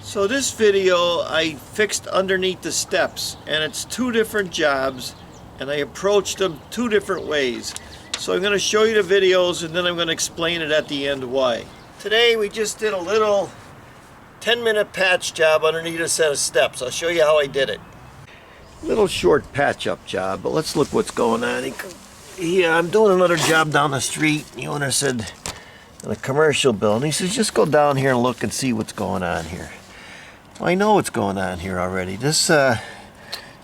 So this video I fixed underneath the steps, and it's two different jobs and I approached them two different ways. So I'm going to show you the videos and then I'm going to explain it at the end why. Today we just did a little 10-minute patch job underneath a set of steps. I'll show you how I did it. Little short patch up job, but let's look what's going on. Yeah, I'm doing another job down the street. The owner said in a commercial building, he says just go down here and look and see what's going on here. Well, I know what's going on here already. This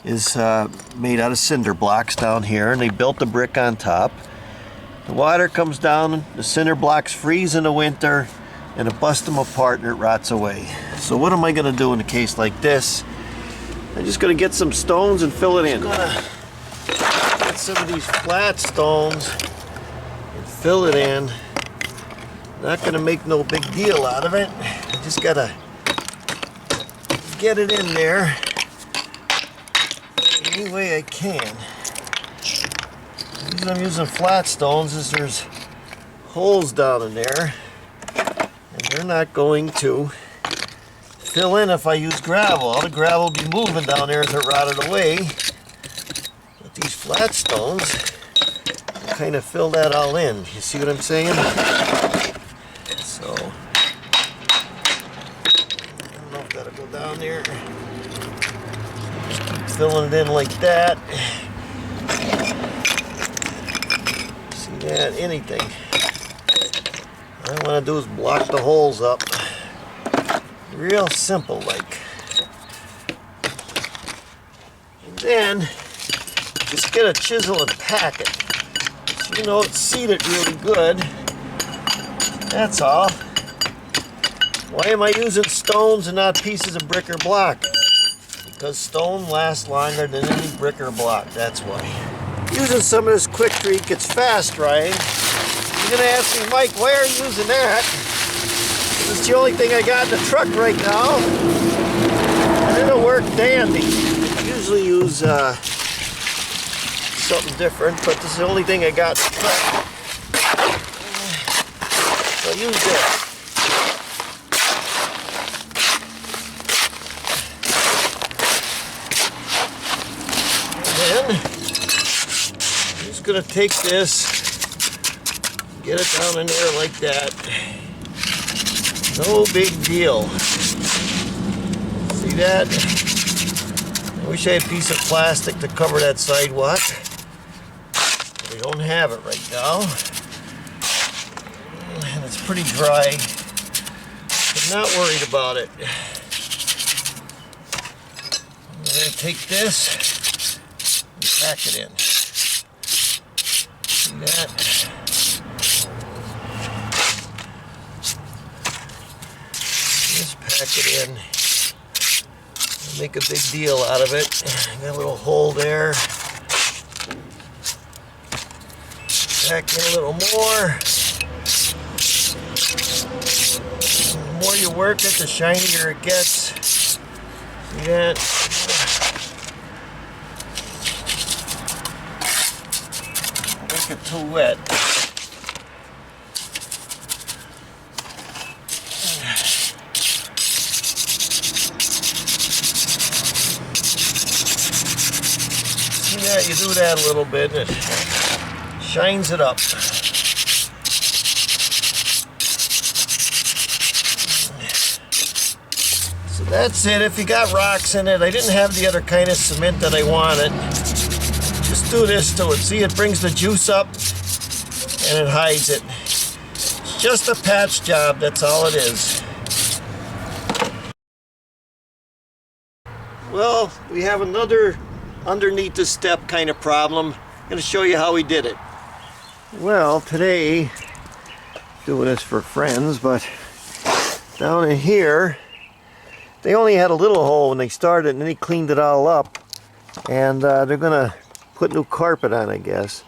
is made out of cinder blocks down here, and they built the brick on top. The water comes down, the cinder blocks freeze in the winter, and it busts them apart and it rots away. So what am I going to do in a case like this? I'm just going to get some stones and fill it in. I'm going to get some of these flat stones and fill it in. Not going to make no big deal out of it. I just got to get it in there any way I can. The reason I'm using flat stones is there's holes down in there and they're not going to fill in if I use gravel. All the gravel will be moving down there as it rotted away. But these flat stones will kind of fill that all in. You see what I'm saying? So gotta go down there, just keep filling it in like that. See that? Anything. All I want to do is block the holes up. Real simple like. And then just get a chisel and pack it. So you know it's seated really good. That's all. Why am I using stones and not pieces of brick or block? Because stone lasts longer than any brick or block, that's why. Using some of this Quick-Treat gets fast drying. You're gonna ask me, Mike, why are you using that? It's the only thing I got in the truck right now. And it'll work dandy. I usually use something different, but this is the only thing I got in the truck. So I use this. I'm just going to take this, get it down in there like that. No big deal. See that? I wish I had a piece of plastic to cover that sidewalk. We don't have it right now. And it's pretty dry. I'm not worried about it. I'm going to take this. Pack it in. See that? Just pack it in. Make a big deal out of it. Got a little hole there. Pack in a little more. The more you work it, the shinier it gets. See that? It too wet. See that? You do that a little bit and it shines it up. So that's it. If you got rocks in it, I didn't have the other kind of cement that I wanted. Just do this to it. See, it brings the juice up and it hides it. It's just a patch job, that's all it is. Well, we have another underneath the step kind of problem. I'm going to show you how we did it. Well, today, doing this for friends, but down in here, they only had a little hole when they started and then they cleaned it all up. And they're going to put new carpet on, I guess.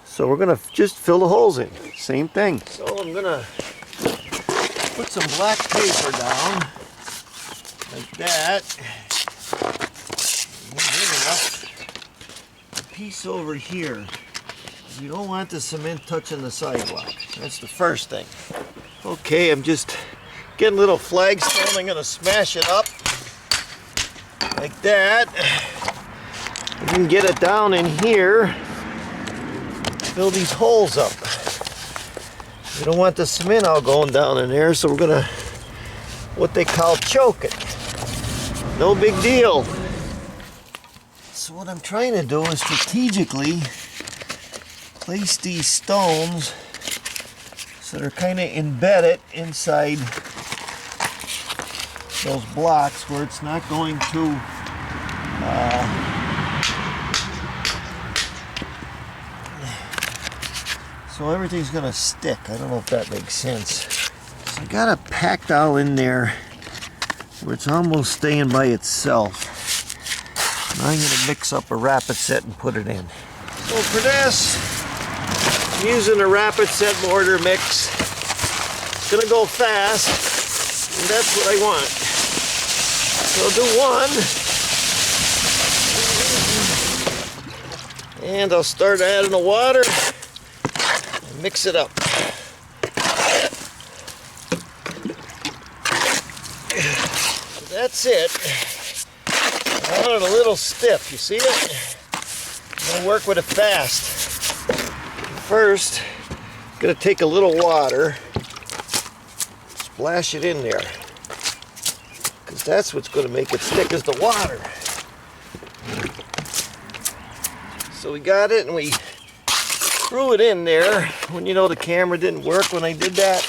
So we're gonna just fill the holes in. Same thing. So I'm gonna put some black paper down like that. A piece over here. You don't want the cement touching the sidewalk. That's the first thing. Okay, I'm just getting a little flagstone. I'm going to smash it up like that. We can get it down in here. Fill these holes up. We don't want the cement all going down in there, so we're going to, what they call, choke it. No big deal. So what I'm trying to do is strategically place these stones so they're kind of embedded inside those blocks where it's not going to so everything's going to stick. I don't know if that makes sense. So I got it packed all in there where it's almost staying by itself. Now I'm going to mix up a rapid set and put it in. So for this, I'm using a rapid set mortar mix. It's going to go fast, and that's what I want. So I'll do one, and I'll start adding the water and mix it up. So that's it. I want it a little stiff, you see it? I'm going to work with it fast. First, I'm going to take a little water, splash it in there, because that's what's going to make it stick is the water. So we got it and we threw it in there when you know the camera didn't work when I did that.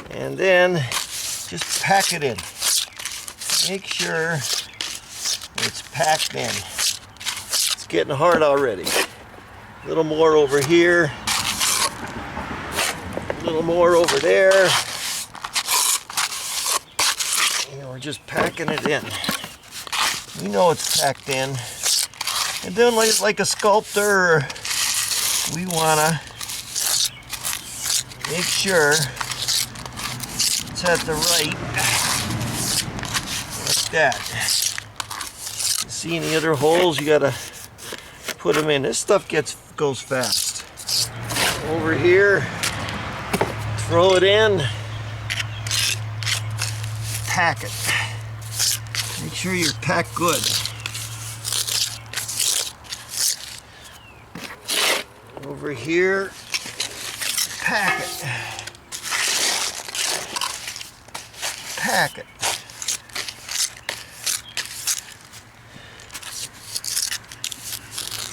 And then just pack it in. Make sure it's packed in. It's getting hard already. A little more over here. A little more over there. And we're just packing it in. You know it's packed in. And then like a sculptor, we want to make sure it's at the right, like that. You see any other holes, you got to put them in. This stuff goes fast. Over here, throw it in, pack it. Make sure you're packed good. Over here, pack it. Pack it.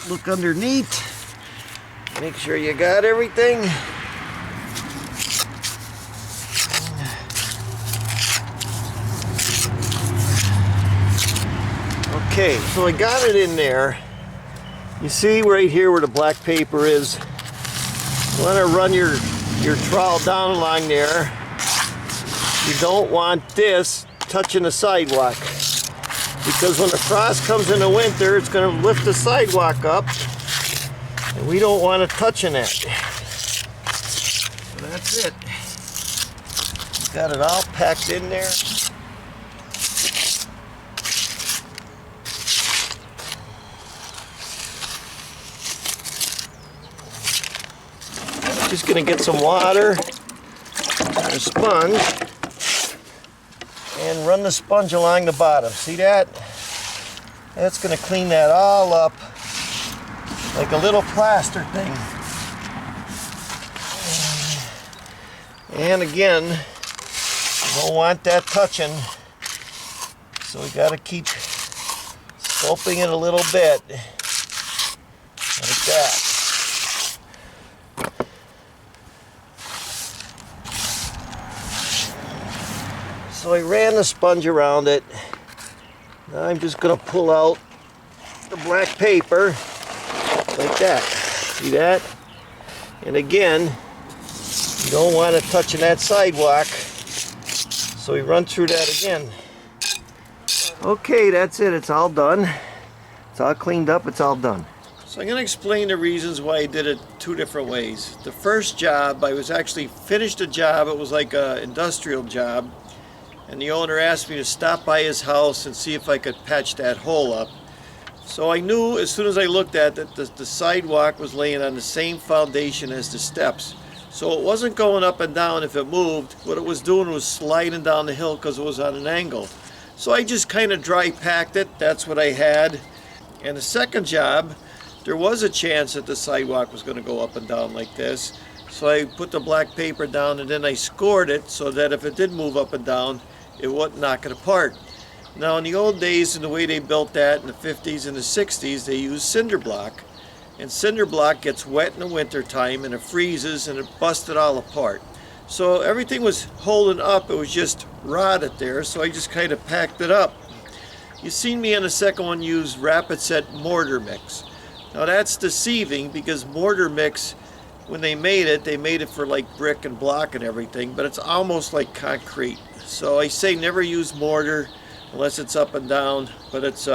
Look underneath. Make sure you got everything. Okay, so I got it in there. You see right here where the black paper is. You want to run your trowel down along there. You don't want this touching the sidewalk, because when the frost comes in the winter, it's going to lift the sidewalk up, and we don't want it touching that. So that's it. Got it all packed in there. Just going to get some water and a sponge and run the sponge along the bottom. See that? That's going to clean that all up like a little plaster thing. And again, you don't want that touching, so we got to keep sculpting it a little bit like that. So I ran the sponge around it. Now I'm just going to pull out the black paper like that. See that? And again, you don't want it touching that sidewalk. So we run through that again. Okay, that's it. It's all done. It's all cleaned up. It's all done. So I'm going to explain the reasons why I did it two different ways. The first job, I was actually finished a job. It was like an industrial job. And the owner asked me to stop by his house and see if I could patch that hole up. So I knew as soon as I looked at it that the sidewalk was laying on the same foundation as the steps. So it wasn't going up and down if it moved. What it was doing was sliding down the hill because it was on an angle. So I just kind of dry packed it. That's what I had. And the second job, there was a chance that the sidewalk was going to go up and down like this. So I put the black paper down and then I scored it so that if it did move up and down, it wouldn't knock it apart. Now in the old days, and the way they built that in the 50s and the 60s, they used cinder block. And cinder block gets wet in the winter time and it freezes and it busted all apart. So everything was holding up, it was just rotted there, so I just kind of packed it up. You seen me in the second one use Rapid Set mortar mix. Now that's deceiving because mortar mix, when they made it for like brick and block and everything, but it's almost like concrete. So I say never use mortar unless it's up and down, but it's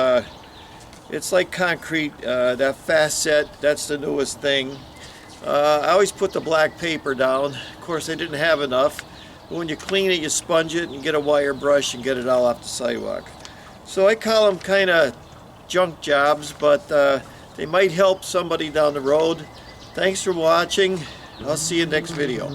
like concrete. That fast set, that's the newest thing. I always put the black paper down. Of course I didn't have enough, but when you clean it you sponge it and you get a wire brush and get it all off the sidewalk. So I call them kind of junk jobs, but they might help somebody down the road. Thanks for watching. I'll see you next video.